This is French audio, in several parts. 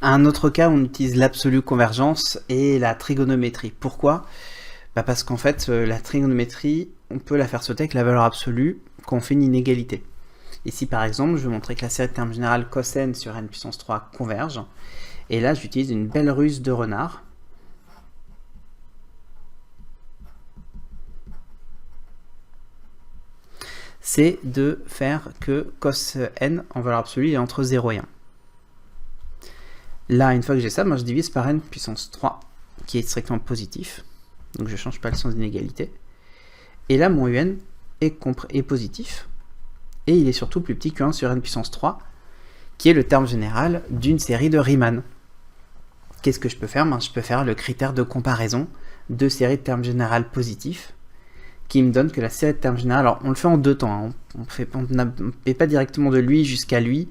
Un autre cas, on utilise l'absolue convergence et la trigonométrie. Pourquoi? Parce qu'en fait, la trigonométrie, on peut la faire sauter avec la valeur absolue quand on fait une inégalité. Ici, par exemple, je vais montrer que la série de termes générale cosn sur n puissance 3 converge. Et là, j'utilise une belle ruse de renard. C'est de faire que cos n en valeur absolue est entre 0 et 1. Là, une fois que j'ai ça, moi, je divise par n puissance 3, qui est strictement positif. Donc je ne change pas le sens d'inégalité. Et là, mon un est positif. Et il est surtout plus petit que 1 sur n puissance 3, qui est le terme général d'une série de Riemann. Qu'est-ce que je peux faire? Je peux faire le critère de comparaison de séries de termes générales positifs, qui me donne que la série de termes générales, alors on le fait en deux temps, hein. On ne fait pas directement de lui jusqu'à lui,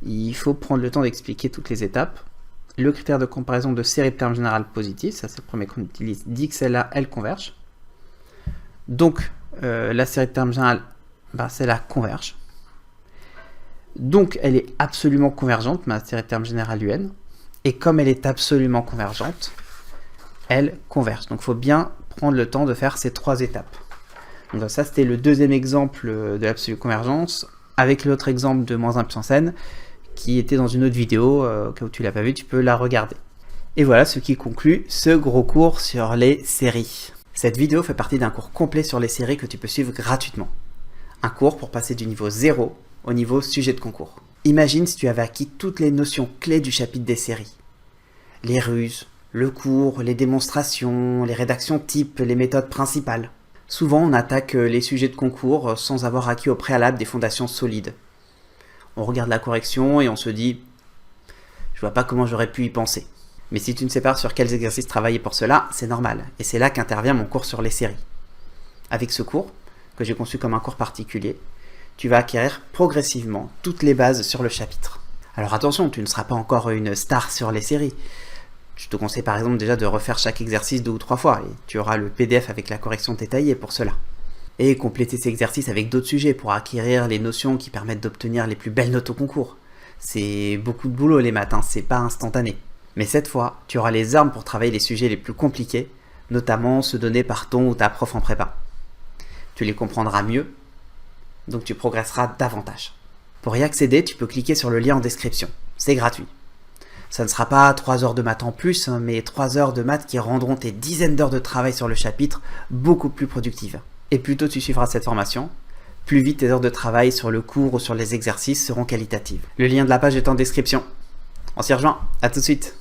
il faut prendre le temps d'expliquer toutes les étapes. Le critère de comparaison de série de termes générales positifs, ça c'est le premier qu'on utilise, dit que celle-là, elle converge. Donc, la série de termes générales, celle-là converge. Donc, elle est absolument convergente, ma série de termes générales UN. Et comme elle est absolument convergente, elle converge. Donc, il faut bien prendre le temps de faire ces trois étapes. Donc, ça, c'était le deuxième exemple de l'absolue convergence, avec l'autre exemple de moins 1 puissance n, qui était dans une autre vidéo, au cas où tu ne l'as pas vu, tu peux la regarder. Et voilà ce qui conclut ce gros cours sur les séries. Cette vidéo fait partie d'un cours complet sur les séries que tu peux suivre gratuitement. Un cours pour passer du niveau 0 au niveau sujet de concours. Imagine si tu avais acquis toutes les notions clés du chapitre des séries. Les ruses, le cours, les démonstrations, les rédactions types, les méthodes principales. Souvent, on attaque les sujets de concours sans avoir acquis au préalable des fondations solides. On regarde la correction et on se dit « je vois pas comment j'aurais pu y penser ». Mais si tu ne sais pas sur quels exercices travailler pour cela, c'est normal. Et c'est là qu'intervient mon cours sur les séries. Avec ce cours, que j'ai conçu comme un cours particulier, tu vas acquérir progressivement toutes les bases sur le chapitre. Alors attention, tu ne seras pas encore une star sur les séries. Je te conseille par exemple déjà de refaire chaque exercice 2 ou 3 fois, et tu auras le PDF avec la correction détaillée pour cela. Et compléter ces exercices avec d'autres sujets pour acquérir les notions qui permettent d'obtenir les plus belles notes au concours. C'est beaucoup de boulot les maths, c'est pas instantané. Mais cette fois, tu auras les armes pour travailler les sujets les plus compliqués, notamment ceux donnés par ton ou ta prof en prépa. Tu les comprendras mieux, donc tu progresseras davantage. Pour y accéder, tu peux cliquer sur le lien en description. C'est gratuit. Ça ne sera pas 3 heures de maths en plus, mais 3 heures de maths qui rendront tes dizaines d'heures de travail sur le chapitre beaucoup plus productives. Et plus tôt tu suivras cette formation, plus vite tes heures de travail sur le cours ou sur les exercices seront qualitatives. Le lien de la page est en description. On s'y rejoint, à tout de suite.